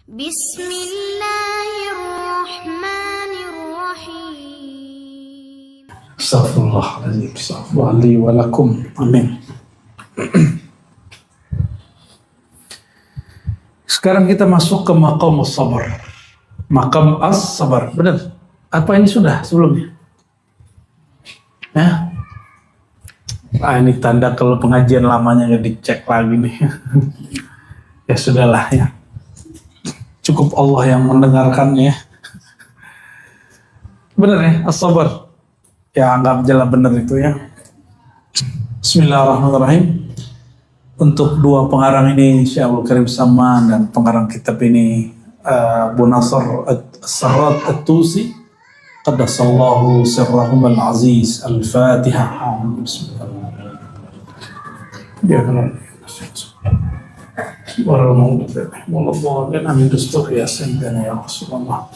Bismillahirrahmanirrahim. Astaghfirullahaladzim. Astaghfirullahaladzim. Walakum. Amin. Sekarang kita masuk ke maqam as-sabar. Maqam as-sabar. Benar? Apa ini sudah sebelumnya? Ya? Ini tanda kalau pengajian lamanya nggak dicek lagi nih. Ya sudahlah ya. Cukup Allah yang mendengarkannya. Benar ya, as-sabar. Ya anggap jalan benar itu ya. Bismillahirrahmanirrahim. Untuk dua pengarang ini, Syekh Abdul Karim Saman dan pengarang kitab ini Abu Nasr As-Sarrat At-Tusi, qaddasallahu sirrahum al-aziz. Al-Fatihah. Bismillahirrahmanirrahim. Amin dustur ya sayyidina ya Rasulullah.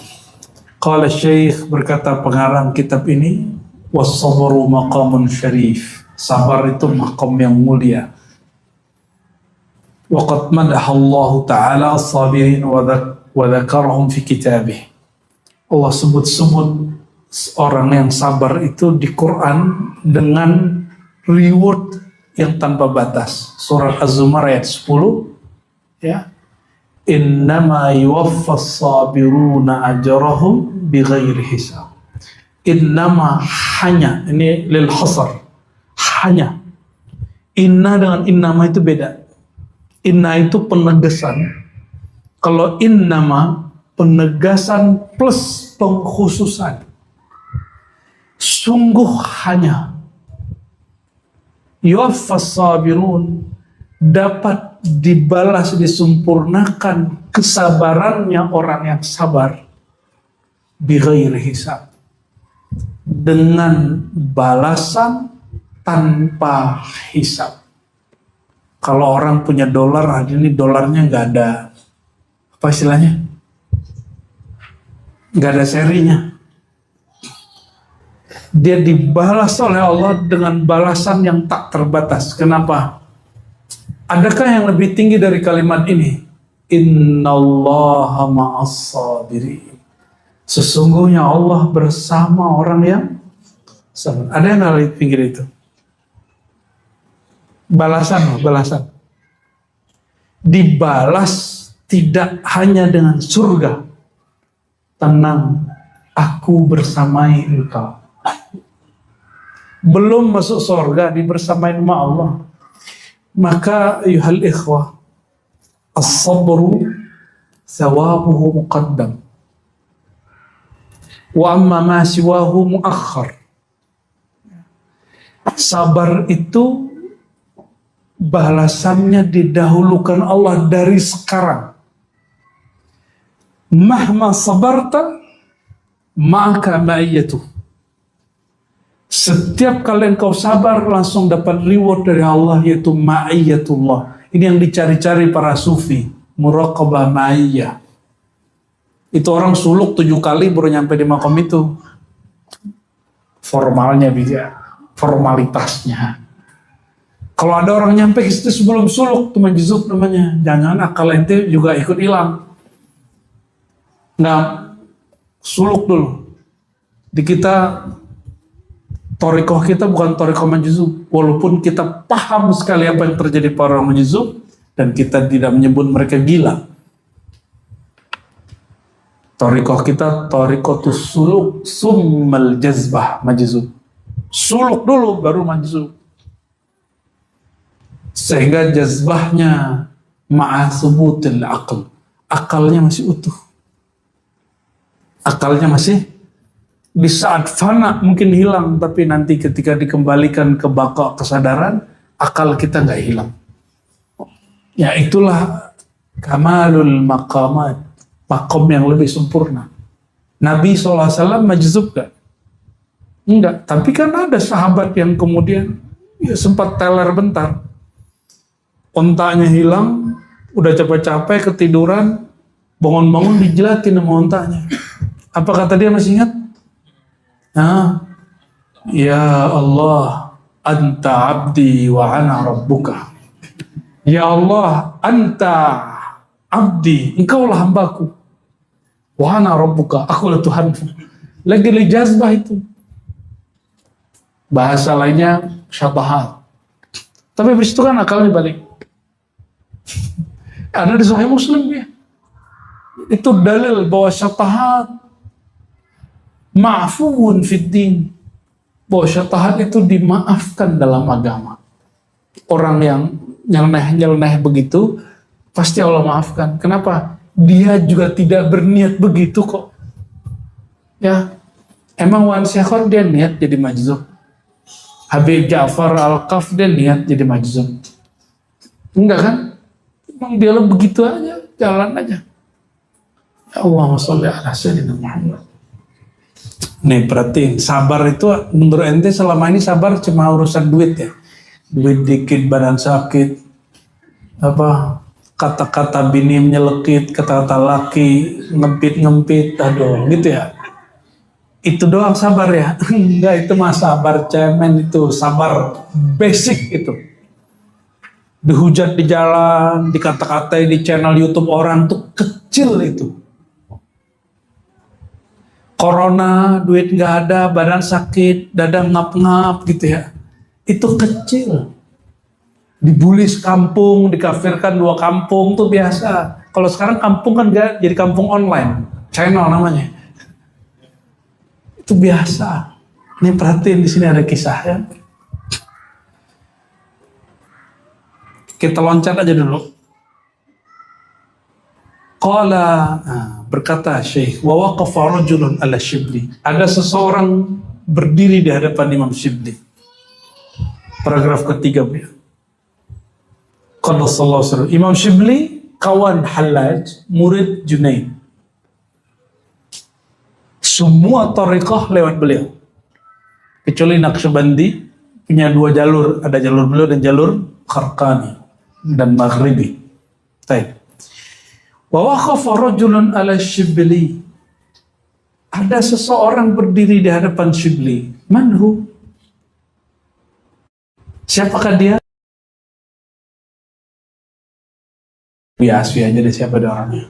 Qala Syekh, berkata pengarang kitab ini, was-sabru maqamun syarif. Sabar itu maqam yang mulia. Waqad madahallahu ta'ala as-sabirin wa dzakarahum fi kitabih. Allah sebut-sebut orang yang sabar itu di Quran dengan reward yang tanpa batas. Surat Az-Zumar ayat 10 ya. Innama yuwaffas sabiruna ajrahum bighairi hisab. Innama, hanya, ini lil hasar, hanya. Inna dengan innama itu beda. Inna itu penegasan. Kalau innama penegasan plus pengkhususan. Sungguh hanya yuwaffas sabirun, dapat dibalas, disempurnakan kesabarannya orang yang sabar bighairi hisab, dengan balasan tanpa hisab. Kalau orang punya dolar, hari ini dolarnya nggak ada, apa istilahnya, nggak ada serinya. Dia dibalas oleh Allah dengan balasan yang tak terbatas. Kenapa? Adakah yang lebih tinggi dari kalimat ini? Innallaha ma'as-sabirin. Sesungguhnya Allah bersama orang yang sabar. Ada yang lebih tinggi dari itu? Balasan. Dibalas tidak hanya dengan surga. Tenang, aku bersamai engkau. Belum masuk surga, dibersamain sama Allah. Maka ayuhal ikhwah, as-sabru thawabuhu muqaddam wa amma ma siwahu muakhar. Sabar itu balasannya didahulukan Allah dari sekarang. Mahma sabarta ma'aka ma'iyatuh. Setiap kali engkau sabar langsung dapat reward dari Allah, yaitu ma'iyatullah. Ini yang dicari-cari para sufi, muraqabah ma'iyah. Itu orang suluk 7 kali baru nyampe di makom itu. Formalnya bisa, formalitasnya. Kalau ada orang nyampe ke situ sebelum suluk, itu majzub namanya. Jangan akal ente juga ikut hilang. Nah, suluk dulu. Di kita, torikoh kita bukan torikoh majzub. Walaupun kita paham sekali apa yang terjadi pada orang majzub, dan kita tidak menyebut mereka gila. Torikoh kita torikotus suluk summal jazbah majzub. Suluk dulu baru majzub. Sehingga jazbahnya ma'a subutil aql. Akalnya masih utuh. Akalnya masih, di saat fana mungkin hilang, tapi nanti ketika dikembalikan ke baqa kesadaran, akal kita nggak hilang. Ya itulah kamalul maqamat, makom yang lebih sempurna. Nabi SAW majzub gak? Enggak, tapi kan ada sahabat yang kemudian ya sempat teler bentar. Ontanya hilang, udah capek-capek ketiduran, bangun-bangun dijilatin sama ontanya. Apa kata dia, masih ingat? Ya Allah, anta abdi wa ana rabbuka. Ya Allah, anta abdi, engkaulah hambaku. Wa ana rabbuka, akulah Tuhanmu. Lagi jazbah itu. Bahasa lainnya syafaat. Tapi habis itu kan akalnya balik. Ada di Sahih Muslim ya. Itu dalil bahwa syafaat ma'fuun fid din. Bahwa syafaat itu dimaafkan dalam agama. Orang yang nyeleneh begitu pasti Allah maafkan. Kenapa? Dia juga tidak berniat begitu kok. Ya, emang Wan Syakhar dia niat jadi majzub. Habib Ja'far Al-Qaf dia niat jadi majzub. Enggak kan? Emang dia begitu aja, jalan aja. Ya Allahumma sholli ala sayyidina Muhammad. Nih perhatiin, sabar itu menurut ente selama ini sabar cuma urusan duit ya. Duit dikit, badan sakit, apa kata-kata bini menyelekit, kata-kata laki ngempit, aduh gitu ya. Itu doang sabar ya? Enggak, itu mah sabar cemen, itu sabar basic itu. Dihujat di jalan, dikata-katain di channel YouTube orang tuh kecil itu. Corona, duit nggak ada, badan sakit, dada ngap-ngap gitu ya. Itu kecil. Dibully sekampung, dikafirkan 2 kampung tuh biasa. Kalau sekarang kampung kan gak jadi kampung online, channel namanya. Itu biasa. Nih perhatiin di sini ada kisah ya. Kita loncat aja dulu. Qala, berkata Syekh, wa waqafa rajulun ala Shibli. Ada seseorang berdiri di hadapan Imam Shibli. Paragraf ketiga ya. Qala sallallahu alaihi wasallam. Imam Shibli kawan Hallaj, murid Junaid. Semua thariqah lewat beliau. Kecuali Naqsyabandi punya 2 jalur, ada jalur beliau dan jalur Kharqani dan Maghribi. Baik. Wa waqafa rajulun ala Shibli. Ada seseorang berdiri di hadapan Shibli. Manhu? Siapakah dia? Biasa aja deh siapa dia orangnya.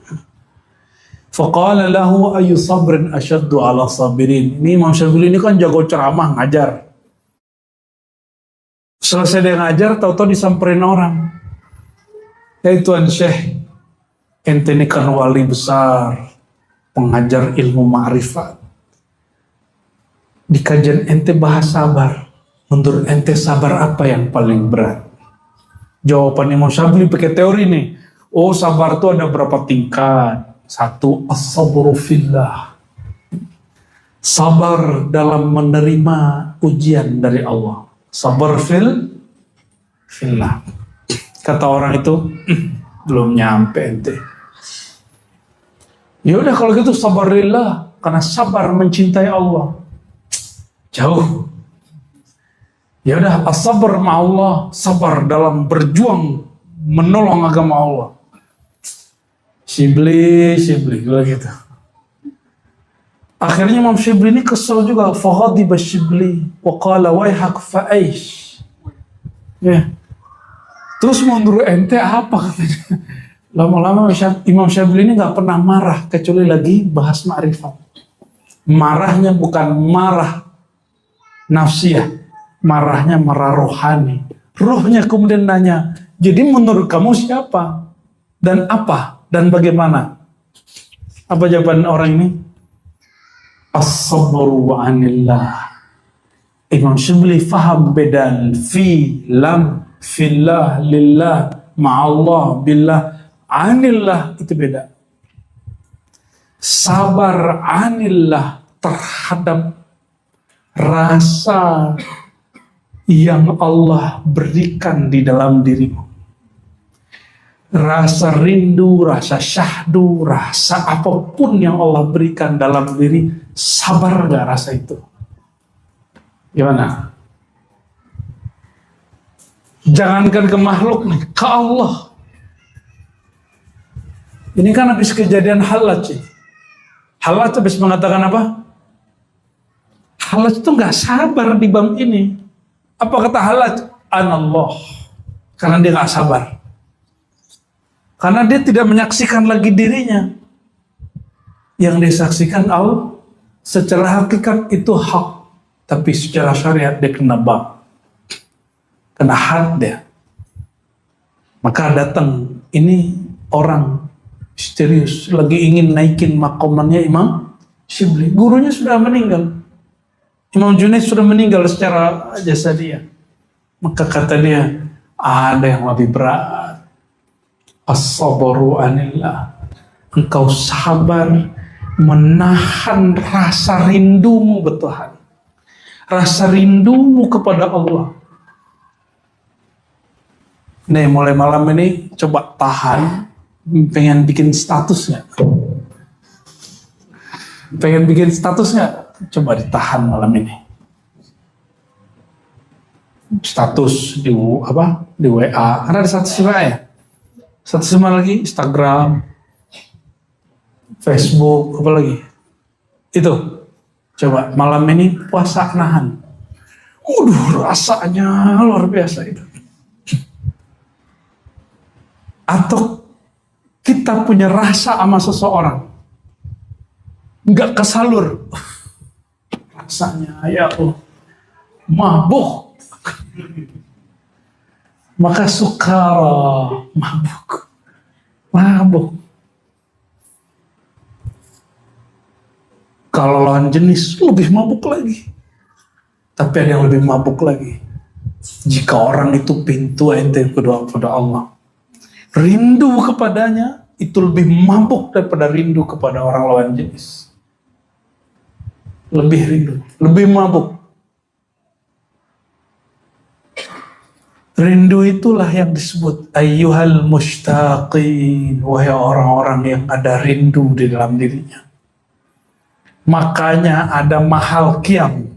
Faqala lahu ayu sabrin asyaddu ala sabirin. Ini Imam Syibli ini kan jago ceramah, ngajar. Selesai dia ngajar, tahu-tahu disamperin orang. Hei Tuan Syekh, ente ini kan wali besar, pengajar ilmu ma'rifat. Di kajian ente bahas sabar. Menurut ente sabar apa yang paling berat? Jawaban Imam Syibli pakai teori nih. Oh, sabar itu ada berapa tingkat? 1, as-sabru fillah. Sabar dalam menerima ujian dari Allah. Sabar fillah. Kata orang itu, belum nyampe ente. Ya udah kalau gitu sabar lillah, karena sabar mencintai Allah. Jauh. Ya udah as-sabr ma'allah, sabar dalam berjuang menolong agama Allah. Shibli gitu. Akhirnya Imam Shibli ini kesel juga. Faghadiba Shibli wa qala waihak fa'aish. Ya. Terus menurut ente apa katanya? Lama-lama Imam Shibli ini nggak pernah marah kecuali lagi bahas ma'rifat. Marahnya bukan marah nafsiyah, marahnya marah rohani. Rohnya kemudian nanya, jadi menurut kamu siapa dan apa dan bagaimana? Apa jawaban orang ini? As-sabru wa anillah. Imam Shibli faham bedaan fi, lam, fillah, lillah, ma'allah, billah, anillah itu beda. Sabar anillah terhadap rasa yang Allah berikan di dalam dirimu. Rasa rindu, rasa syahdu, rasa apapun yang Allah berikan dalam diri, sabar gak rasa itu? Gimana? Jangankan ke makhluk nih, ke Allah. Ini kan habis kejadian Hallaj. Hallaj habis mengatakan apa? Hallaj itu gak sabar di bab ini. Apa kata Hallaj? Anallah. Karena dia gak sabar. Karena dia tidak menyaksikan lagi dirinya. Yang disaksikan Allah. Secara hakikat itu hak. Tapi secara syariat dia kena bab. Kena had dia. Maka datang ini orang misterius. Lagi ingin naikin makomannya Imam Syibli. Gurunya sudah meninggal. Imam Junaid sudah meninggal secara jasadiah. Maka kata dia, ada yang lebih berat. As-sabru anillah. Engkau sabar menahan rasa rindumu bertuhan. Rasa rindumu kepada Allah. Nih mulai malam ini coba tahan. Pengen bikin status nggak? Pengen bikin status nggak? Coba ditahan malam ini. Status di di WA. Karena ada status WA ya. Status lagi Instagram, Facebook, apa lagi? Itu. Coba malam ini puasa nahan. Rasanya luar biasa itu. Atau kita punya rasa sama seseorang. Nggak kesalur. Rasanya ya Allah. Mabuk. Maka sukara. Mabuk. Kalau lawan jenis lebih mabuk lagi. Tapi ada yang lebih mabuk lagi. Jika orang itu pintu ente berdoa kepada Allah. Rindu kepadanya itu lebih mabuk daripada rindu kepada orang lawan jenis. Lebih rindu, lebih mabuk. Rindu itulah yang disebut ayyuhal mushtaqin. Wahai orang-orang yang ada rindu di dalam dirinya. Makanya ada mahal qiyam.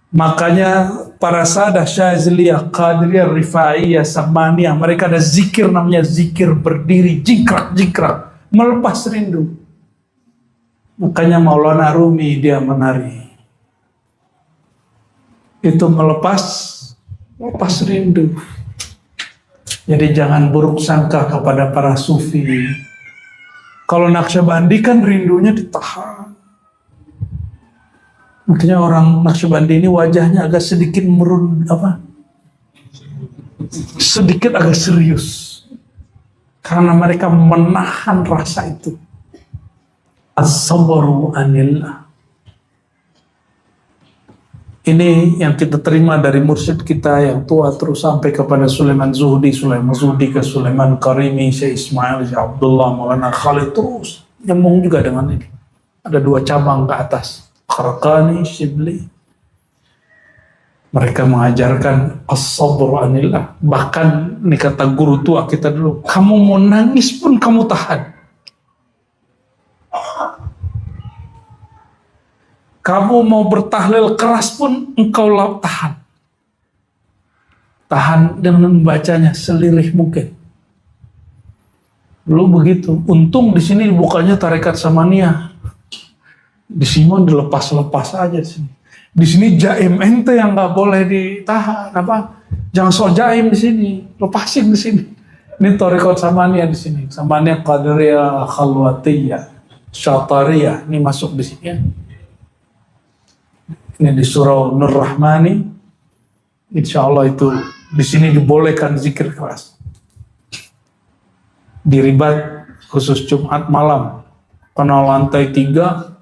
Makanya para sahadah Syaziliyah, Qadiriyah, Rifaiyah, Samaniyah, mereka ada zikir namanya zikir berdiri, jingkrak, melepas rindu. Makanya Maulana Rumi dia menari. Itu melepas rindu. Jadi jangan buruk sangka kepada para sufi. Kalau Naqsyabandi kan rindunya ditahan. Makanya orang Naqsyabandi ini wajahnya agak sedikit sedikit agak serius. Karena mereka menahan rasa itu. As-sabru anillah. Ini yang kita terima dari mursyid kita yang tua terus sampai kepada Sulaiman Zuhdi ke Sulaiman Karimi, Syekh Ismail, Syekh Abdullah, Maulana Khalid, terus nyambung juga dengan ini. Ada 2 cabang ke atas, Kharqani, Syibli. Mereka mengajarkan as-sabru anillah. Bahkan ini kata guru tua kita dulu, kamu mau nangis pun kamu tahan. Kamu mau bertahlil keras pun engkau tahan. Tahan dengan membacanya selirih mungkin. Dulu begitu. Untung di sini bukannya tarekat Samaniyah. Di sini mau dilepas-lepas aja di sini. Di sini jaim ente yang nggak boleh ditahan. Jangan sok jaim di sini. Lepasin di sini. Ini tarekat Samaniyah di sini. Samaniyah Qadiriyah, Khalwatiyah, Syatariyah. Ini masuk di sini ya. Ini di surah Nur Rahmani. Insya Allah itu di sini dibolehkan zikir keras. Di Ribat khusus Jumat malam. Karena lantai 3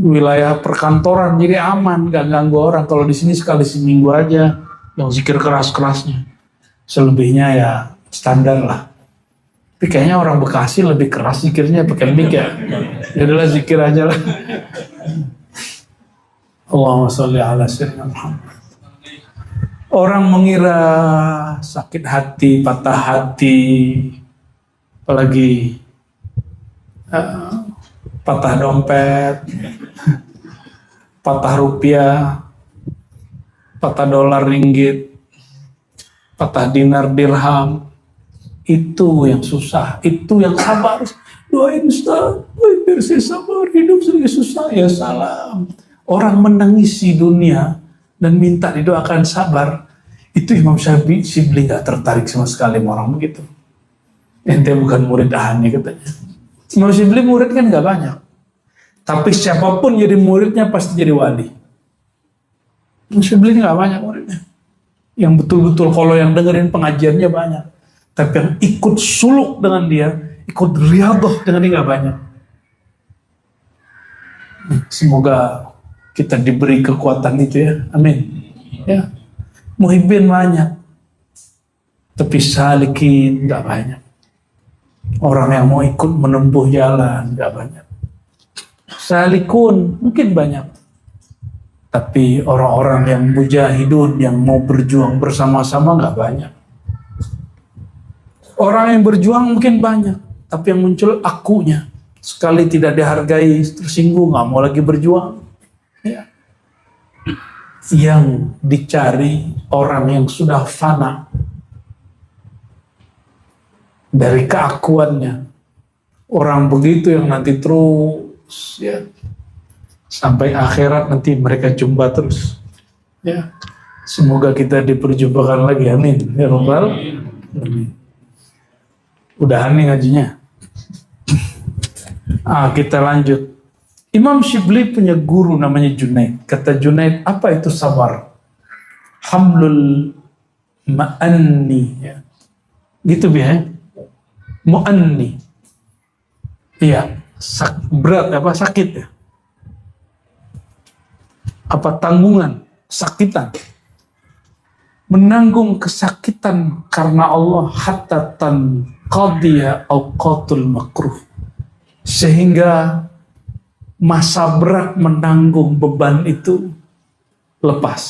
wilayah perkantoran jadi aman, gak ganggu orang. Kalau di sini sekali seminggu aja yang zikir keras-kerasnya. Selebihnya ya standar lah. Tapi kayaknya orang Bekasi lebih keras zikirnya pakai mic ya. Ya adalah zikir aja lah. Allahumma sholli ala sayyidina Muhammad. Orang mengira sakit hati, patah hati, apalagi patah dompet, patah rupiah, patah dolar ringgit, patah dinar dirham, itu yang susah, itu yang sabar. Doain Ustaz, biar saya sabar, hidup saya susah, ya salam. Orang menangis di dunia dan minta didoakan sabar, itu Imam Syibli gak tertarik sama sekali sama orang begitu. Ente bukan murid Ani katanya. Imam Syibli murid kan gak banyak. Tapi siapapun jadi muridnya pasti jadi wali. Imam Syibli gak banyak muridnya. Yang betul-betul kalau yang dengerin pengajiannya banyak. Tapi yang ikut suluk dengan dia, ikut riyadhah dengan dia gak banyak. Semoga kita diberi kekuatan itu ya. Amin. Ya. Muhibbin banyak. Tapi salikin gak banyak. Orang yang mau ikut menempuh jalan gak banyak. Salikun mungkin banyak. Tapi orang-orang yang mujahidun, yang mau berjuang bersama-sama gak banyak. Orang yang berjuang mungkin banyak. Tapi yang muncul akunya. Sekali tidak dihargai, tersinggung, gak mau lagi berjuang. Ya. Yang dicari orang yang sudah fana dari keakuannya. Orang begitu yang nanti terus ya sampai akhirat nanti mereka jumpa terus. Ya. Semoga kita diperjumpakan lagi. Amin. Ya Rabbal. Amin. Udahan nih ngajinya. Kita lanjut. Imam Syibli punya guru namanya Junaid. Kata Junaid, apa itu sabar? Hamlul ma'anni. Ya. Gitu ya. Mu'anni. Iya, berat apa sakit ya? Apa tanggungan, sakitan. Menanggung kesakitan karena Allah hatta tanqadhiya awqatul makruh. Sehingga masa berat menanggung beban itu lepas.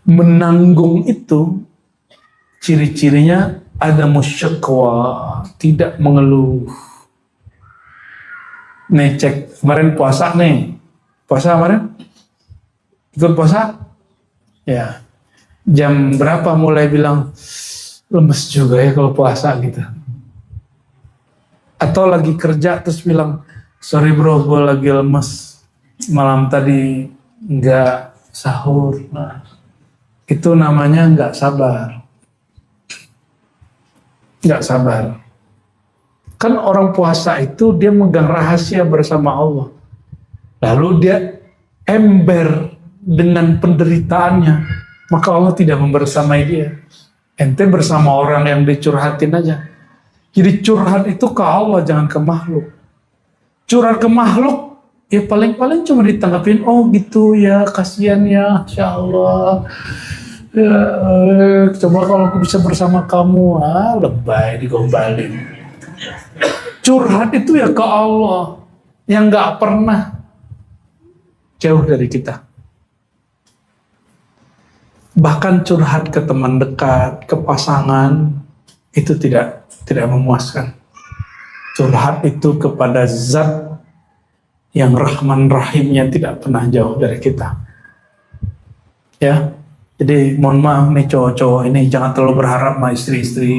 Menanggung itu ciri-cirinya ada musyakwa, tidak mengeluh. Nih cek, kemarin puasa nih. Puasa kemarin? Ikut puasa? Ya. Jam berapa mulai bilang, lemes juga ya kalau puasa gitu. Atau lagi kerja terus bilang, sorry bro, gue lagi lemes. Malam tadi nggak sahur. Nah, itu namanya nggak sabar. Nggak sabar. Kan orang puasa itu dia megang rahasia bersama Allah. Lalu dia ember dengan penderitaannya. Maka Allah tidak membersamai dia. Ente bersama orang yang dicurhatin aja. Jadi curhat itu ke Allah, jangan ke makhluk. Curhat ke makhluk, ya paling-paling cuma ditanggapin, oh gitu ya, kasihan ya, Insya Allah. Ya, coba kalau aku bisa bersama kamu, lebay digombalin. Curhat itu ya ke Allah yang nggak pernah jauh dari kita. Bahkan curhat ke teman dekat, ke pasangan itu tidak memuaskan. Curhat itu kepada Zat yang Rahman Rahimnya tidak pernah jauh dari kita. Ya. Jadi mohon maaf nih cowok-cowok ini jangan terlalu berharap sama istri-istri.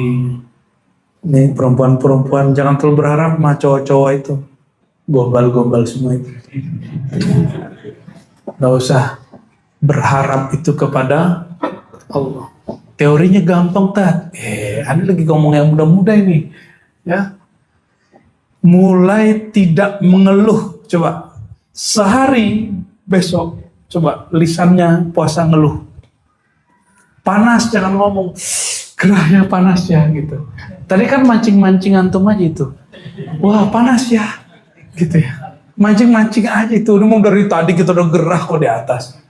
Ini perempuan-perempuan jangan terlalu berharap sama cowok-cowok itu. Gombal-gombal semua itu. Gak usah berharap itu kepada Allah. Teorinya gampang tak? Anda lagi ngomong yang muda-muda ini. Ya. Mulai tidak mengeluh. Coba sehari besok coba lisannya puasa ngeluh. Panas jangan ngomong, gerah ya panas ya gitu. Tadi kan mancing-mancing antum aja itu. Wah panas ya, gitu ya. Mancing-mancing aja itu. Memang dari tadi kita udah gerah kok di atas.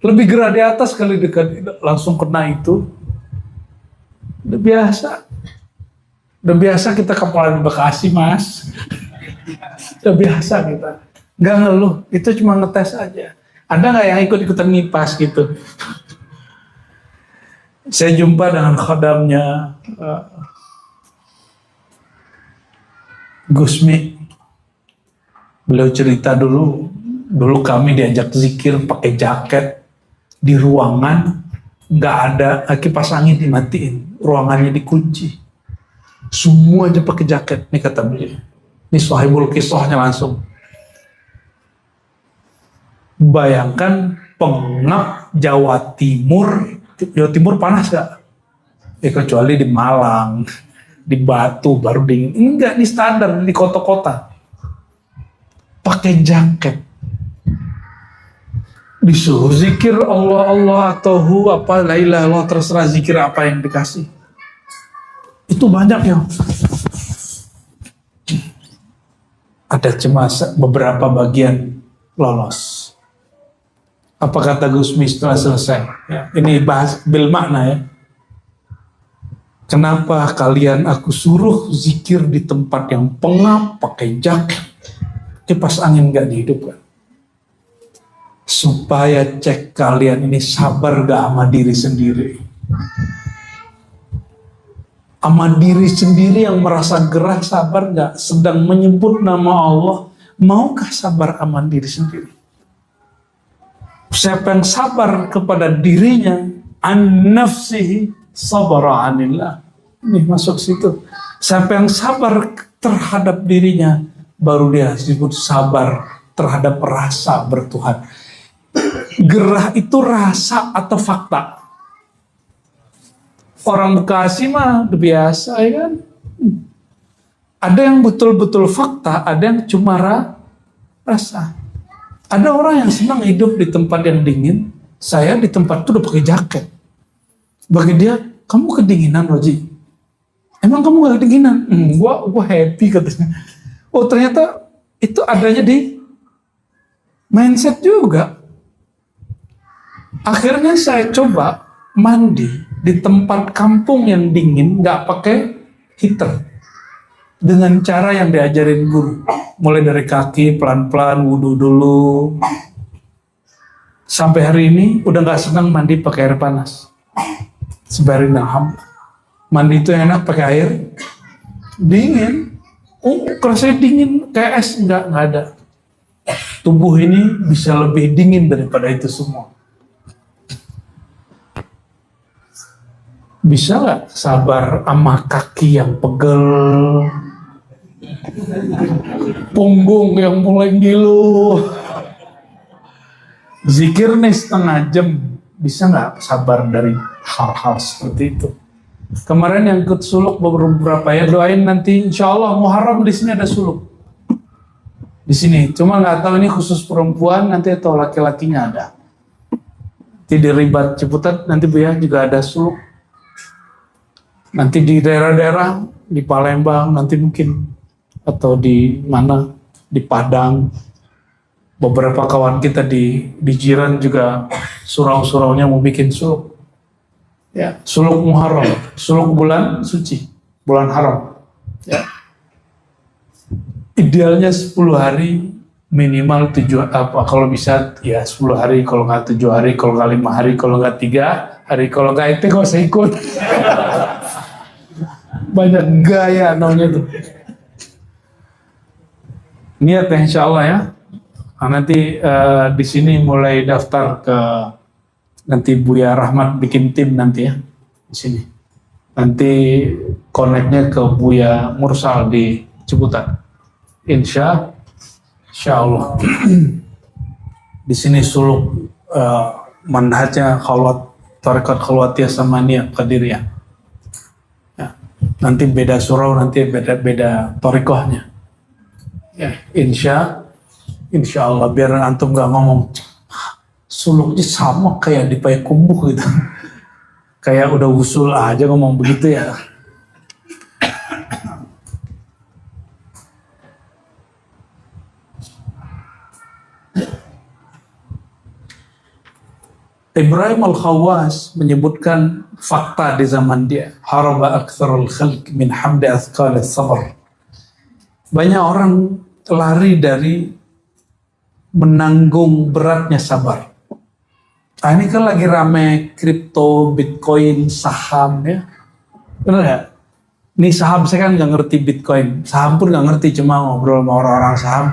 Lebih gerah di atas kali dekat langsung kena itu. Udah biasa. Udah biasa kita kepala di Bekasi mas. Udah biasa kita. Gak ngeluh, itu cuma ngetes aja. Ada nggak yang ikut-ikutan ngipas gitu? Saya jumpa dengan khadamnya Gusmi. Beliau cerita dulu kami diajak zikir pakai jaket di ruangan, nggak ada kipas angin dimatiin, ruangannya dikunci. Semua aja pakai jaket, nih kata beliau. Ini sahibul kisahnya langsung. Bayangkan pengap Jawa Timur panas gak? kecuali di Malang, di Batu baru dingin. Enggak, di standar di kota-kota. Pakai jaket. Disuruh zikir Allah atau apa la ilaha illallah, terserah zikir apa yang dikasih. Itu banyak ya. Ada cuma beberapa bagian lolos. Apa kata Gusmi setelah selesai? Ya, ini bahas bil makna ya. Kenapa kalian aku suruh zikir di tempat yang pengap, pakai jaket, kipas angin gak dihidupkan? Supaya cek kalian ini sabar gak sama diri sendiri. Sama diri sendiri yang merasa gerah, sabar gak? Sedang menyebut nama Allah, maukah sabar sama diri sendiri? Siapa yang sabar kepada dirinya, an nafsihi sabara anillah. Ini masuk situ. Siapa yang sabar terhadap dirinya, baru dia disebut sabar terhadap rasa bertuhan. Gerah itu rasa atau fakta? Orang Bekasi mah udah biasa ya kan. Ada yang betul-betul fakta, ada yang cuma rasa. Ada orang yang senang hidup di tempat yang dingin. Saya di tempat itu udah pakai jaket. Bagi dia, kamu kedinginan Roji. Emang kamu gak kedinginan? Gua happy katanya. Oh ternyata itu adanya di mindset juga. Akhirnya saya coba mandi di tempat kampung yang dingin, gak pakai heater. Dengan cara yang diajarin guru. Mulai dari kaki, pelan-pelan, wudhu dulu. Sampai hari ini udah gak senang mandi pakai air panas. Sebarin alhamdulillah. Mandi itu enak pakai air dingin. Oh, kerasa dingin kayak es, enggak ada. Tubuh ini bisa lebih dingin daripada itu semua. Bisa nggak sabar sama kaki yang pegel, punggung yang mulai ngilu, zikir nih setengah jam, bisa nggak sabar dari hal-hal seperti itu? Kemarin yang ikut suluk beberapa ya, doain nanti insya Allah Muharram di sini ada suluk. Di sini, cuma nggak tahu ini khusus perempuan nanti atau laki-lakinya ada. Di Ribat Ciputat nanti Bu ya juga ada suluk. Nanti di daerah-daerah di Palembang nanti mungkin atau di mana di Padang, beberapa kawan kita di Jiran juga surau-suraunya mau bikin suluk. Ya, suluk Muharram, suluk bulan suci, bulan haram. Ya. Idealnya 10 hari, minimal 7 apa kalau bisa ya 10 hari, kalau nggak 7 hari, kalau nggak 5 hari, kalau nggak 3 hari, kalau nggak itu nggak usah ikut. Banyak gaya namanya tuh. Niat ya insya Allah ya. Nah, nanti di sini mulai daftar ke nanti Buya Rahmat bikin tim nanti ya di sini. Nanti connect-nya ke Buya Mursal di Ciputat. Insya Allah. Di sini suluk manhajnya khalwat, tarekat khalwatiyah samaniyah qadiriyah. Nanti beda surau, nanti beda torikohnya. Ya, insya Allah biar antum gak ngomong suluknya sama kayak di Payakumbuh gitu. Kayak udah usul aja ngomong begitu ya. Ibrahim Al-Khawwas menyebutkan fakta di zaman dia. Haraba aktsarul khalq min hamdi athqal as-sabr. Banyak orang lari dari menanggung beratnya sabar. Nah, ini kan lagi rame kripto, bitcoin, saham ya. Benar nggak? Ini saham saya kan nggak ngerti bitcoin. Saham pun nggak ngerti, cuma ngobrol sama orang-orang saham.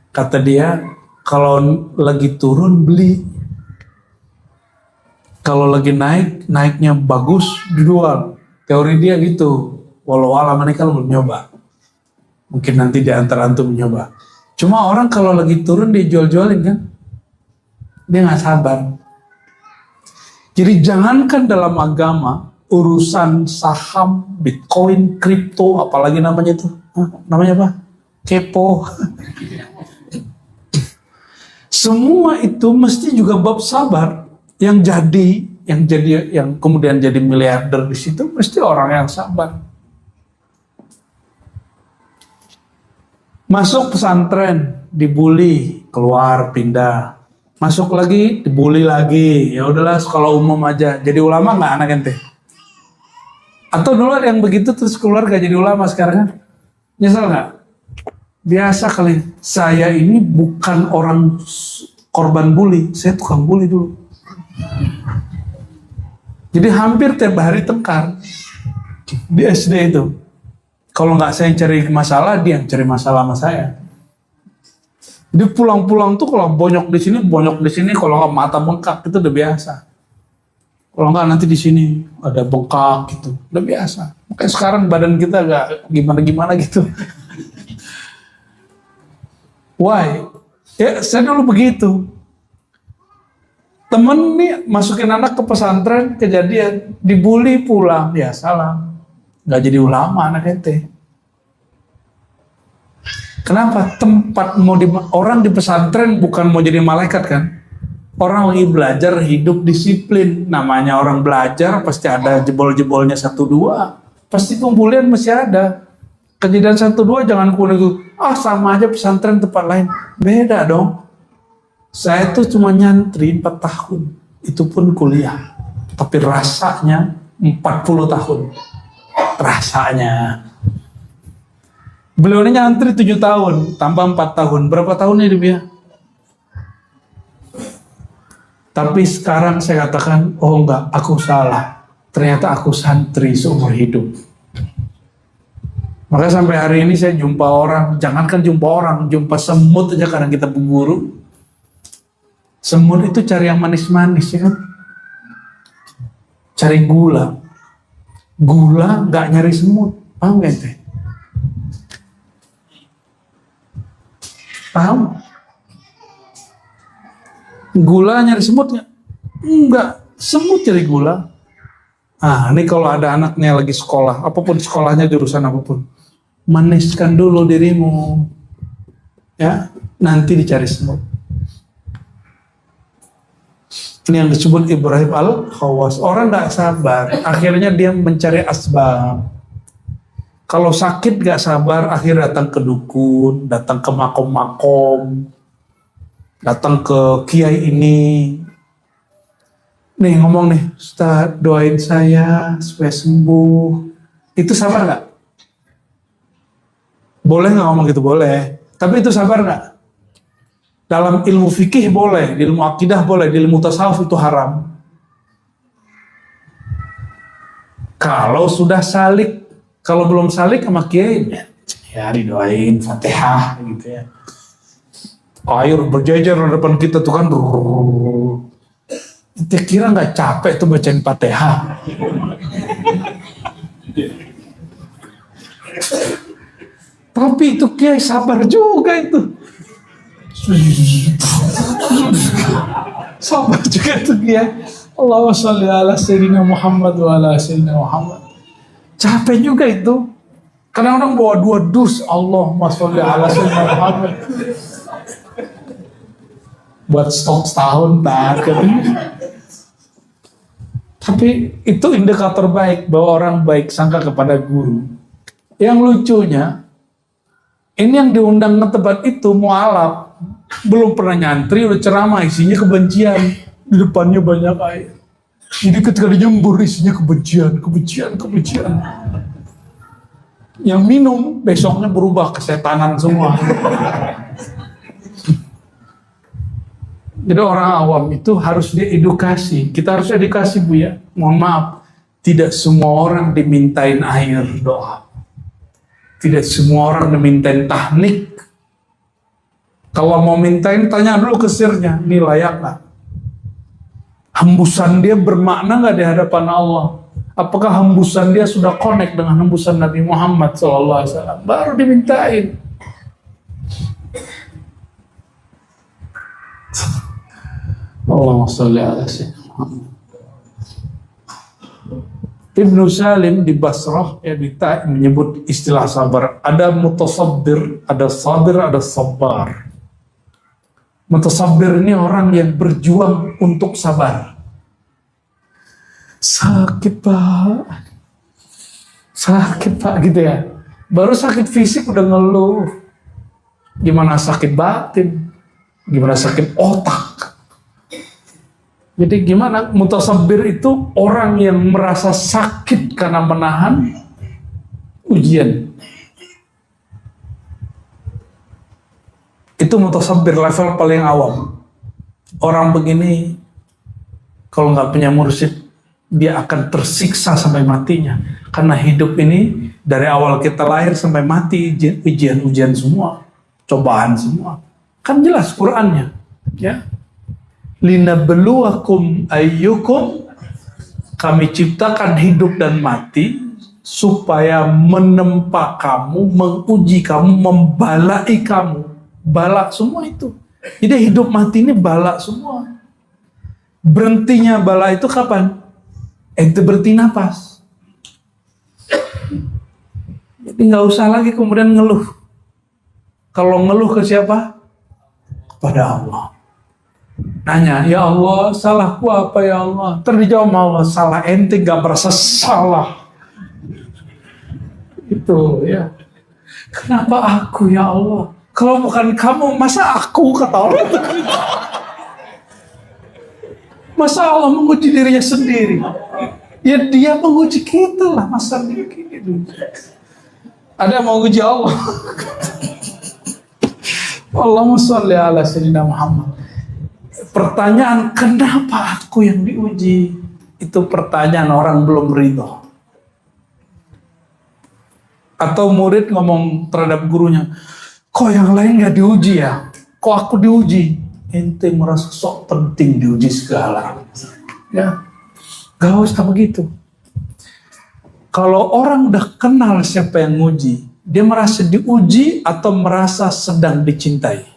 Kata dia, kalau lagi turun beli. Kalau lagi naik, naiknya bagus, dijual. Teori dia gitu. Walau alam ini kan belum nyoba. Mungkin nanti di antara antum nyoba. Cuma orang kalau lagi turun dia jual-jualin kan. Dia nggak sabar. Jadi jangankan dalam agama, urusan saham, Bitcoin, kripto, apalagi namanya itu. Namanya apa? Kepo. Semua itu mesti juga bab sabar. Yang kemudian jadi miliarder di situ mesti orang yang sabar. Masuk pesantren, dibully, keluar, pindah. Masuk lagi, dibully lagi. Ya udahlah, sekolah umum aja. Jadi ulama nggak anak ente? Atau dulu ada yang begitu terus keluar gak jadi ulama sekarang kan? Nyesel nggak? Biasa kali. Saya ini bukan orang korban bully, saya tukang bully dulu. Jadi hampir tiap hari tengkar di SD itu. Kalau nggak saya yang cari masalah, dia yang cari masalah sama saya. Jadi pulang-pulang tuh kalau bonyok di sini, kalau nggak mata bengkak itu udah biasa. Kalau nggak nanti di sini ada bengkak gitu, udah biasa. Makanya sekarang badan kita nggak gimana-gimana gitu. Why? Ya saya dulu begitu. Temen nih masukin anak ke pesantren, kejadian dibully pulang, ya salam. Nggak jadi ulama anak ente. Kenapa? Tempat orang di pesantren bukan mau jadi malaikat kan? Orang lagi belajar hidup disiplin. Namanya orang belajar pasti ada jebol-jebolnya 1-2. Pasti pembulian masih ada. Kejadian 1-2 jangan kuning sama aja pesantren tempat lain. Beda dong. Saya tuh cuma nyantri 4 tahun. Itu pun kuliah. Tapi rasanya 40 tahun. Rasanya. Beliau ini nyantri 7 tahun. Tambah 4 tahun. Berapa tahun hidup ya? Tapi sekarang saya katakan, oh enggak, aku salah. Ternyata aku santri seumur hidup. Maka sampai hari ini saya jumpa orang, jangankan jumpa orang, jumpa semut aja kadang kita berburu. Semut itu cari yang manis-manis ya kan? Cari gula. Gula nggak nyari semut. Paham gak ente? Paham? Gula nyari semut nggak? Enggak. Semut cari gula. Ini kalau ada anaknya lagi sekolah, apapun sekolahnya jurusan apapun, maniskan dulu dirimu. Ya, nanti dicari semut. Ini yang disebut Ibrahim al-Khawas. Orang gak sabar, akhirnya dia mencari asbab. Kalau sakit gak sabar, akhirnya datang ke dukun, datang ke makom-makom, datang ke kiai ini. Nih ngomong nih, Ustaz doain saya supaya sembuh. Itu sabar gak? Boleh gak ngomong gitu? Boleh. Tapi itu sabar gak? Dalam ilmu fikih boleh, di ilmu akidah boleh, di ilmu tasawuf itu haram. Kalau sudah salik, kalau belum salik sama kiai, ya didoain Fatihah gitu ya. Air berjejer di depan kita tuh kan. Kita kira nggak capek tuh bacain Fatihah. Tapi itu kiai sabar juga itu. Sabar juga tuh ya. Allahumma sholli ala sayyidina Muhammad wa ala sayyidina Muhammad. Capek juga itu. Kadang orang bawa 2 dus. Allahumma sholli ala sayyidina Muhammad. Buat stok setahun tak. Tapi itu indikator baik bahwa orang baik sangka kepada guru. Yang lucunya, ini yang diundang ke tempat itu mualaf. Belum pernah nyantri, udah ceramah, isinya kebencian. Di depannya banyak air. Jadi ketika dijembur, isinya kebencian. Yang minum, besoknya berubah kesetanan semua. Jadi orang awam itu harus diedukasi. Kita harus edukasi Bu ya. Mohon maaf, tidak semua orang dimintain air doa. Tidak semua orang dimintain tahnik. Kalau mau mintain, tanya dulu ke sirnya, ini layak gak? Hembusan dia bermakna gak di hadapan Allah? Apakah hembusan dia sudah connect dengan hembusan Nabi Muhammad SAW? Baru dimintain. Allahumma sholli ala sayyidina Muhammad. Ibnu Salim di Basrah ya menyebut istilah sabar. Ada mutasabbir, ada sabir, ada sabar. Mutasabbir ini orang yang berjuang untuk sabar. Sakit pak gitu ya. Baru sakit fisik udah ngeluh. Gimana sakit batin? Gimana sakit otak? Jadi gimana mutasabbir itu orang yang merasa sakit karena menahan ujian. Itu mutasabbir level paling awam. Orang begini kalau nggak punya mursyid dia akan tersiksa sampai matinya. Karena hidup ini dari awal kita lahir sampai mati ujian-ujian semua, cobaan semua. Kan jelas Qur'annya, ya. Linabluwakum ayyukum, kami ciptakan hidup dan mati supaya menempa kamu, menguji kamu, membalai kamu. Bala semua itu. Jadi hidup mati ini bala semua. Berhentinya bala itu kapan? Ente berhenti napas. Jadi nggak usah lagi kemudian ngeluh. Kalau ngeluh ke siapa? Kepada Allah. Nanya, ya Allah, salahku apa ya Allah? Terjawab Allah, salah ente, gak merasa salah. Itu ya. Kenapa aku ya Allah? Kalau bukan kamu, masa aku, kata Allah. Masa Allah menguji dirinya sendiri? Ya dia menguji kita lah, masa gitu. Ada yang mau uji Allah. Allahumma sholli ala sayyidina Muhammad. Pertanyaan kenapa aku yang diuji? Itu pertanyaan orang belum ridho. Atau murid ngomong terhadap gurunya, kok yang lain gak diuji ya? Kok aku diuji? Ente merasa sok penting diuji segala. Ya, gak usah begitu. Kalau orang udah kenal siapa yang nguji, dia merasa diuji atau merasa sedang dicintai.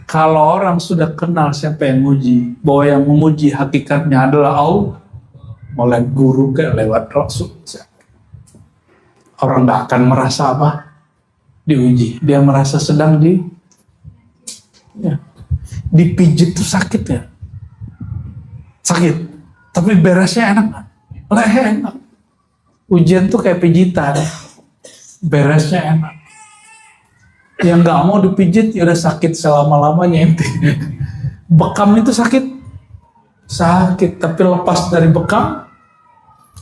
Kalau orang sudah kenal siapa yang nguji, bahwa yang menguji hakikatnya adalah Allah, oleh guru ke lewat Rasul, orang gak akan merasa apa? Diuji. Dia merasa sedang dipijit tuh sakit ya. Sakit. Tapi beresnya enak. Enak. Ujian tuh kayak pijitan. Beresnya enak. Yang nggak mau dipijit ya udah sakit selama-lamanya ente. Bekam itu sakit, tapi lepas dari bekam,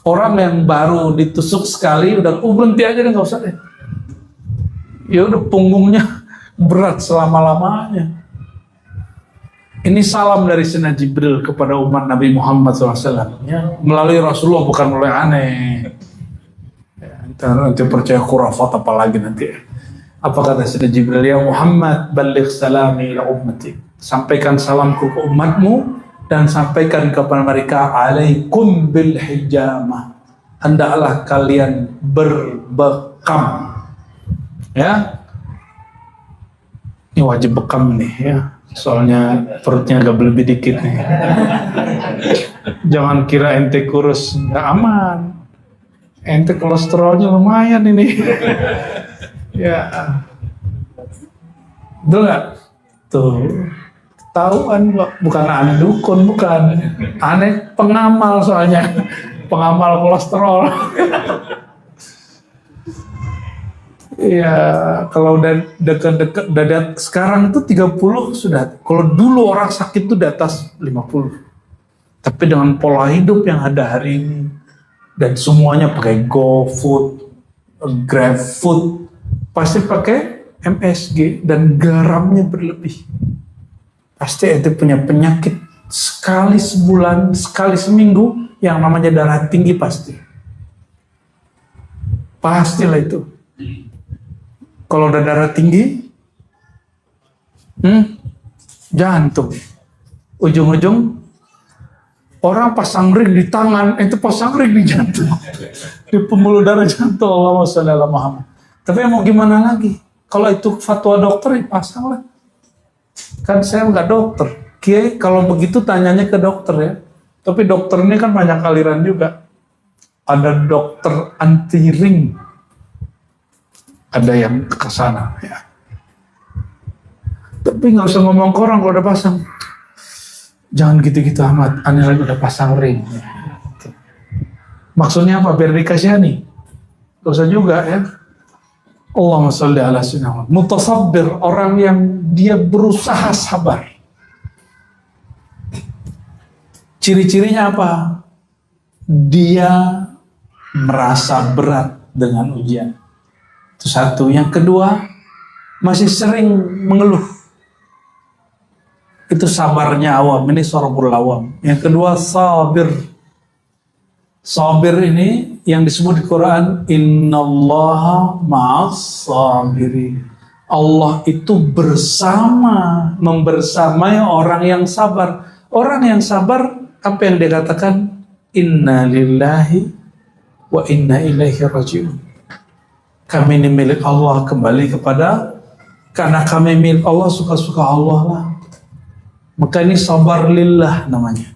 orang yang baru ditusuk sekali udah berhenti aja deh, nggak usah deh. Ya udah punggungnya berat selama-lamanya. Ini salam dari Sayyidina Jibril kepada umat Nabi Muhammad SAW. Ya, melalui Rasulullah, bukan melalui aneh. Ya, nanti percaya khurafat apa lagi nanti. Apa kata Sayyidina Jibril? Ya Muhammad, baligh salami ila ummati. Sampaikan salamku ke umatmu dan sampaikan kepada mereka, alaikum bil hijamah. Hendaklah kalian berbekam. Ya. Ini wajib bekam nih ya. Soalnya perutnya agak berlebih dikit nih. Jangan kira ente kurus, nggak aman. Ente kolesterolnya lumayan ini. Ya, betul nggak? Tuh, ketahuan kok. Bukan aneh dukun, bukan. Aneh pengamal soalnya. Pengamal kolesterol. Iya, kalau udah dekat sekarang itu 30 sudah. Kalau dulu orang sakit itu di atas 50. Tapi dengan pola hidup yang ada hari ini dan semuanya pakai GoFood, GrabFood, pasti pakai MSG dan garamnya berlebih. Pasti itu punya penyakit sekali sebulan, sekali seminggu yang namanya darah tinggi pasti. Pastilah itu. Kalau udah darah tinggi, jantung. Ujung-ujung orang pasang ring di tangan, itu pasang ring di jantung. Di pembuluh darah jantung. Allahumma sholli ala Muhammad. Tapi mau gimana lagi? Kalau itu fatwa dokter, ya pasang lah. Kan saya nggak dokter. Kiai kalau begitu tanyanya ke dokter ya. Tapi dokter ini kan banyak aliran juga. Ada dokter anti ring. Ada yang ke sana ya. Tapi nggak usah ngomong ke orang kalau udah pasang. Jangan gitu-gitu amat. Aneh lagi udah pasang ring. Maksudnya apa? Biar dikasihani. Gak usah juga ya. Allahumma sholli ala sayyidina. Mutasabbir, orang yang dia berusaha sabar. Ciri-cirinya apa? Dia merasa berat dengan ujian. Itu satu. Yang kedua, masih sering mengeluh. Itu sabarnya awam. Ini sorobul awam. Yang kedua, sabir. Sabir ini yang disebut di Quran, innallaha ma'as sabirin. Allah itu membersamai orang yang sabar. Orang yang sabar, apa yang dia katakan? Inna lillahi wa inna ilaihi raji'un. Kami ini milik Allah, kembali kepada, karena kami milik Allah, suka-suka Allah lah. Maka ini sabar lillah namanya.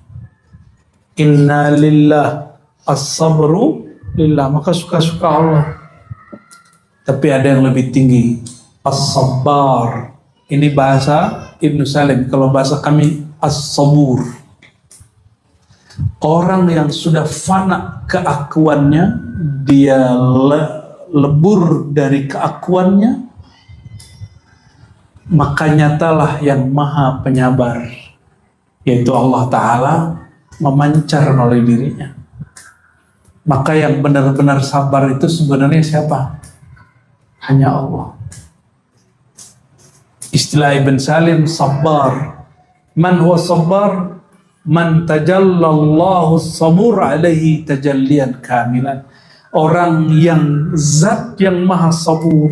Inna lillah, as-sabru lillah, maka suka-suka Allah. Tapi ada yang lebih tinggi, as-sabbar. Ini bahasa Ibnu Salim, kalau bahasa kami as-sabur. Orang yang sudah fana keakuannya, dia lebur dari keakuannya, maka nyatalah yang maha penyabar, yaitu Allah Ta'ala memancar melalui dirinya. Maka yang benar-benar sabar itu sebenarnya siapa? Hanya Allah. Istilah Ibn Salim, sabar. Man huwa sabar? Man tajallallahu sabur alaihi tajallian kamilan. Orang yang zat yang maha sabur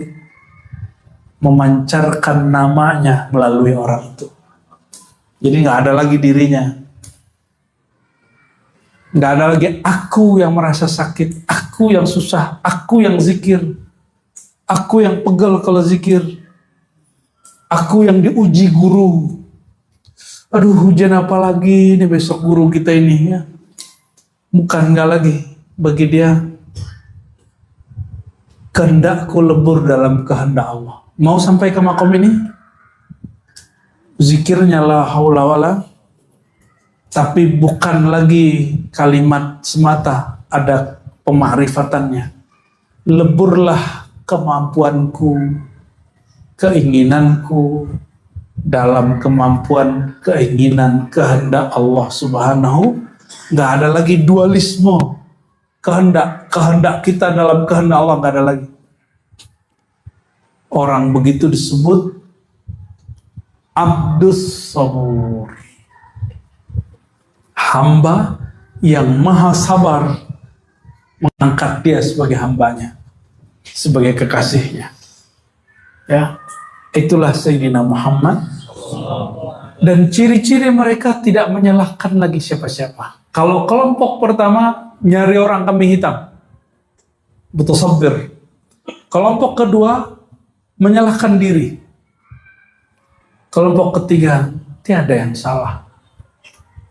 memancarkan namanya melalui orang itu. Jadi nggak ada lagi dirinya. Nggak ada lagi aku yang merasa sakit, aku yang susah, aku yang zikir, aku yang pegel kalau zikir, aku yang diuji guru. Aduh, hujan apa lagi nih besok guru kita ini ya. Bukan, nggak lagi. Bagi dia, kehendakku lebur dalam kehendak Allah. Mau sampai ke makom ini, zikirnya la haula wala, tapi bukan lagi kalimat semata, ada pemakrifatannya. Leburlah kemampuanku, keinginanku dalam kemampuan, keinginan, kehendak Allah Subhanahu. Nggak ada lagi dualisme kehendak kita dalam kehendak Allah, nggak ada lagi. Orang begitu disebut Abdus Sabur, hamba yang maha sabar, mengangkat dia sebagai hambanya, sebagai kekasihnya. Ya, itulah Sayyidina Muhammad. Dan ciri-ciri mereka tidak menyalahkan lagi siapa-siapa. Kalau kelompok pertama nyari orang kambing hitam, betul sabir. Kelompok kedua menyalahkan diri. Kelompok ketiga, tiada yang salah.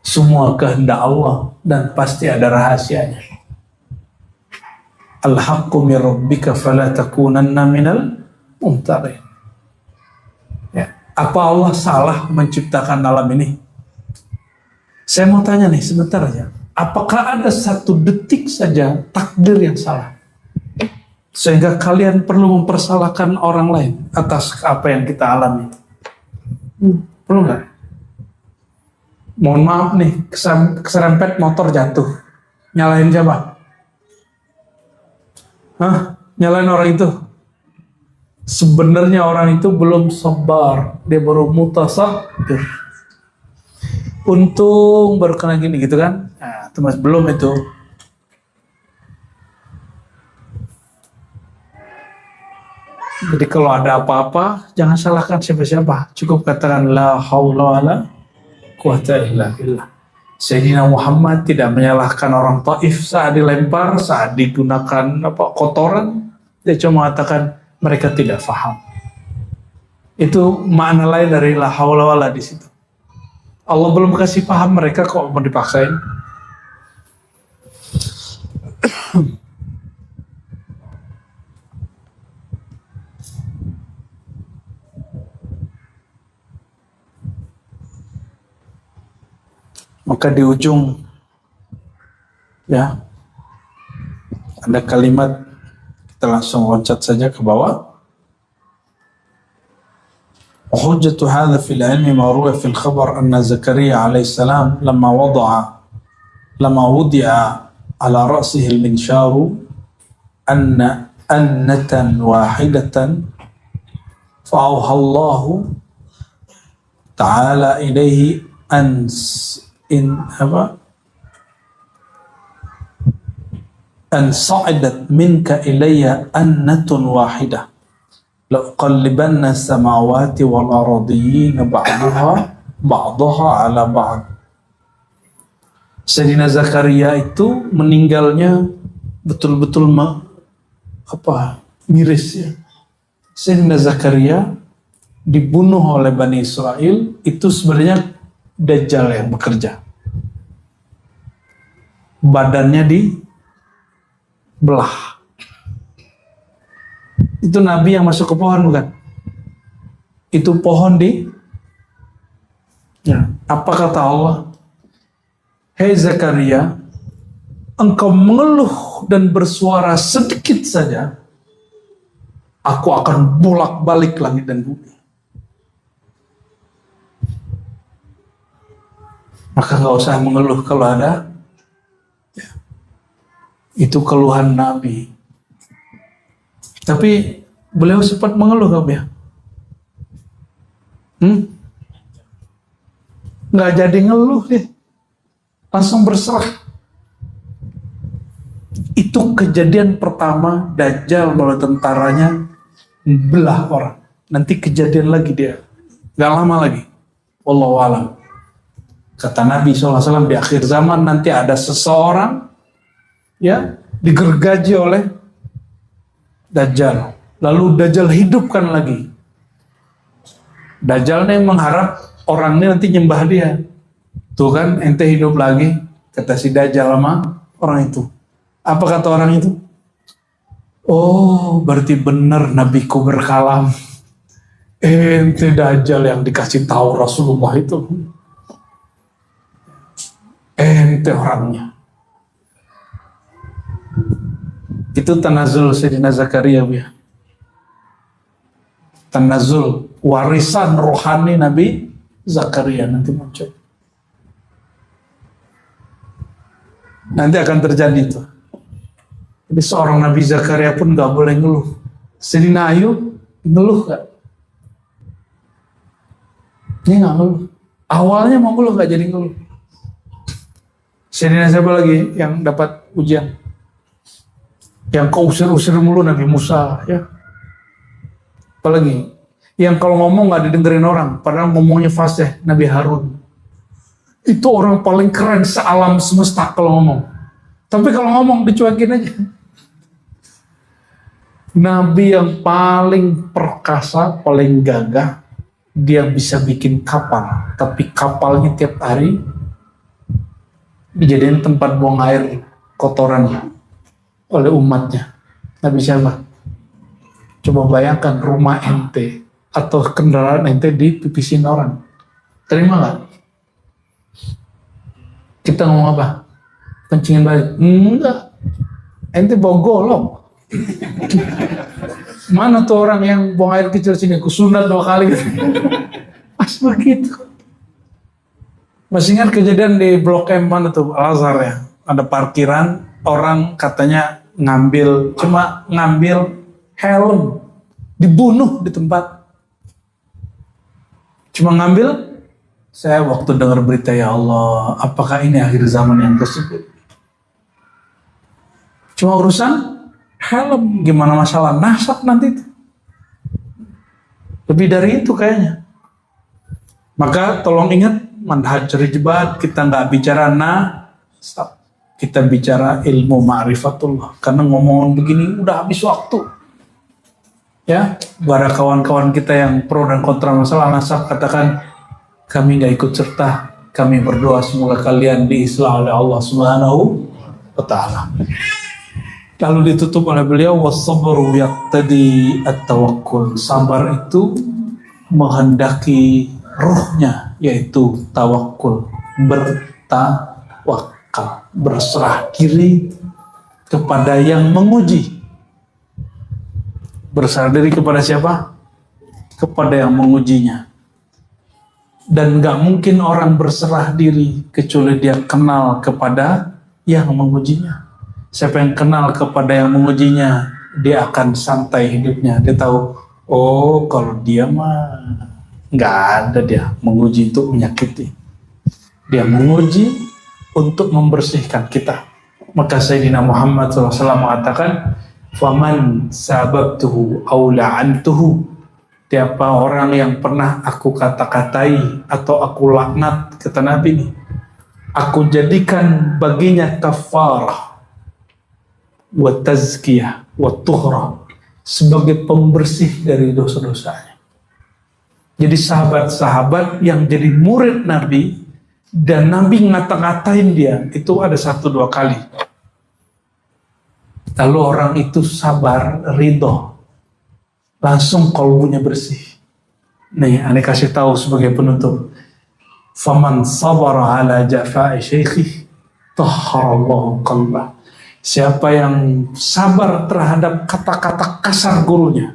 Semua kehendak Allah dan pasti ada rahasianya. Al-haqqu min rabbika fala takunanna minal mumtarin. Ya, apa Allah salah menciptakan alam ini? Saya mau tanya nih sebentar aja. Apakah ada satu detik saja takdir yang salah? Sehingga kalian perlu mempersalahkan orang lain atas apa yang kita alami? Perlu nggak? Mohon maaf nih, keserempet motor jatuh. Nyalain siapa? Hah? Nyalain orang itu? Sebenarnya orang itu belum sabar, dia baru mutasabbir. Untung baru kena gini gitu kan? Nah, itu mas belum itu. Jadi kalau ada apa-apa, jangan salahkan siapa-siapa. Cukup katakan la haula wala quwata illa billah. Sayyidina Muhammad tidak menyalahkan orang Taif saat dilempar, saat digunakan kotoran. Dia cuma mengatakan mereka tidak faham. Itu makna lain dari la haula wala di situ. Allah belum kasih paham mereka kok mau dipaksain. Maka di ujung ya ada kalimat, kita langsung loncat saja ke bawah. وحجة هذا في العلم ما روي في الخبر أن زكريا عليه السلام لما وضع على رأسه المنشار أنة واحدة فأوحى الله تعالى إليه أن صعدت منك إلي أنة واحدة لأقلبن السماوات والأرضين بعضها على بعض. Sayyidina Zakaria itu meninggalnya betul-betul miris ya. Sayyidina Zakaria dibunuh oleh Bani Israel, itu sebenarnya Dajjal yang bekerja. Badannya dibelah. Itu Nabi yang masuk ke pohon bukan? Itu pohon ya. Apa kata Allah? Hei Zakaria, engkau mengeluh dan bersuara sedikit saja, aku akan bolak-balik langit dan bumi. Maka gak usah mengeluh kalau ada ya. Itu keluhan Nabi. Tapi beliau sempat mengeluh kan ya? Nggak jadi ngeluh deh, langsung berserah. Itu kejadian pertama Dajjal melalui tentaranya belah orang. Nanti kejadian lagi dia, nggak lama lagi. Wallahu a'lam. Kata Nabi SAW, di akhir zaman nanti ada seseorang ya digergaji oleh Dajjal. Lalu Dajjal hidupkan lagi. Dajjal nih mengharap orang ini nanti nyembah dia. Tuh kan ente hidup lagi, kata si Dajjal sama orang itu. Apa kata orang itu? Oh, berarti benar nabiku berkalam. Ente Dajjal yang dikasih tahu Rasulullah itu. Ente orangnya. Itu tanazul Sayyidina Zakaria ya. Tanazul warisan rohani Nabi Zakaria nanti muncul. Nanti akan terjadi itu. Jadi seorang Nabi Zakaria pun gak boleh ngeluh. Sayyidina Ayub ngeluh gak? Dia gak ngeluh. Awalnya mau ngeluh gak jadi ngeluh. Sayyidina siapa lagi yang dapat ujian? Yang keusir-usir mulu Nabi Musa ya. Apalagi yang kalau ngomong gak didengerin orang, padahal ngomongnya fasih, Nabi Harun. Itu orang paling keren sealam semesta kalau ngomong. Tapi kalau ngomong dicuekin aja. Nabi yang paling perkasa, paling gagah, dia bisa bikin kapal, tapi kapalnya tiap hari dijadiin tempat buang air kotoran oleh umatnya. Nabi siapa? Coba bayangkan rumah ente atau kendaraan ente dipipisin orang. Terima gak? Kita ngomong apa? Kencingin balik? Enggak. Ente bawa golok. Mana tuh orang yang buang air kecil sini? Kusunat 2 kali. Pas begitu. Masih ingat kejadian di Blok M mana tuh? Al-Azhar ya. Ada parkiran, orang katanya cuma ngambil helm, dibunuh di tempat. Cuma ngambil. Saya waktu dengar berita, ya Allah, apakah ini akhir zaman yang tersebut? Cuma urusan helm, gimana masalah nasab nanti itu? Lebih dari itu kayaknya. Maka tolong ingat, manhaj ribat, kita nggak bicara nasab, kita bicara ilmu ma'rifatullah. Karena ngomong begini udah habis waktu. Ya, para kawan-kawan kita yang pro dan kontra masalah nasab katakan kami nggak ikut serta. Kami berdoa semoga kalian diislah oleh Allah Subhanahu wa Ta'ala. Lalu ditutup oleh beliau, was-sabru yaqtadi at-tawakkul. Sabar itu menghendaki ruhnya, yaitu tawakul, bertawakal, berserah diri kepada yang menguji. Berserah diri kepada siapa? Kepada yang mengujinya. Dan gak mungkin orang berserah diri kecuali dia kenal kepada yang mengujinya. Siapa yang kenal kepada yang mengujinya, dia akan santai hidupnya. Dia tahu, oh kalau dia mah gak ada dia menguji untuk menyakiti. Dia menguji untuk membersihkan kita. Maka Sayyidina Muhammad SAW mengatakan, faman sababtuhu aw la'antuhu, siapa orang yang pernah aku kata-katai atau aku laknat, kata Nabi ini, aku jadikan baginya kafarah wa tazkiyah wa tuhra, sebagai pembersih dari dosa-dosanya. Jadi sahabat-sahabat yang jadi murid Nabi dan Nabi ngata-ngatain dia itu ada 1-2 kali. Lalu orang itu sabar, ridho, langsung kalbunya bersih. Nih, aneh kasih tahu sebagai penutup. Faman sabara ala jafa'i syekhi tahharallahu qalbah. Siapa yang sabar terhadap kata-kata kasar gurunya,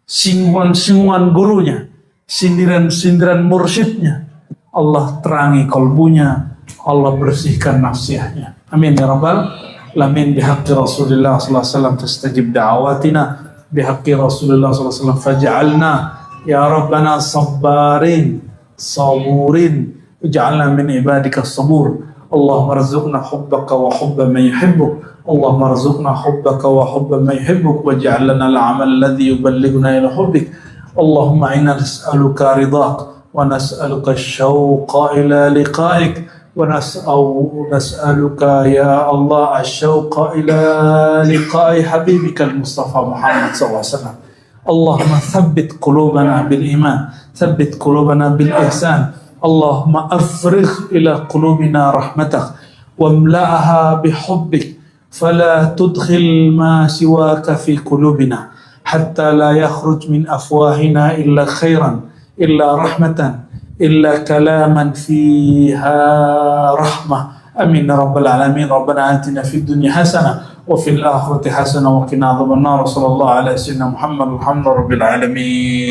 singgungan-singgungan gurunya, sindiran-sindiran mursyidnya, Allah terangi kalbunya, Allah bersihkan nafsiyahnya. Amin ya rabbal alamin. Bihaqqi Rasulullah sallallahu alaihi wasallam tastajib da'awatina, bihaqqi Rasulullah sallallahu alaihi wasallam faj'alna ya rabbana sabbarin saburin, ij'alna min ibadika sabur. Allahumma rzuqna hubbaka wa hubba man yuhibbuk, Allahumma rzuqna hubbaka wa hubba man yuhibbuk, waj'al lana al-'amal alladhi yuballighuna ila hubbik. Allahumma inna nas'aluka ridhak wa nas'aluka asy-syauqa ila liqa'ik wa nas'aluka ya Allah asy-syauqa ila liqa'i habibika al-Mustafa Muhammad sallallahu alaihi wasallam. Allahumma thabbit qulubana bil iman, thabbit qulubana bil ihsan. Allahumma afrigh ila qulubina rahmatak wamla'aha bihubbik fala tudkhil ma siwaka fi qulubina hatta la yakhruj min afwahina illa khairan illa rahmatan illa kalaman fiha rahmah. Amin ya rabbal alamin. Rabbana atina fid dunya hasanah wa fil akhirati hasanah wa qina adzabannar. Sallallahu alaihi wasallam Muhammad alhamdulillahi rabbil alamin.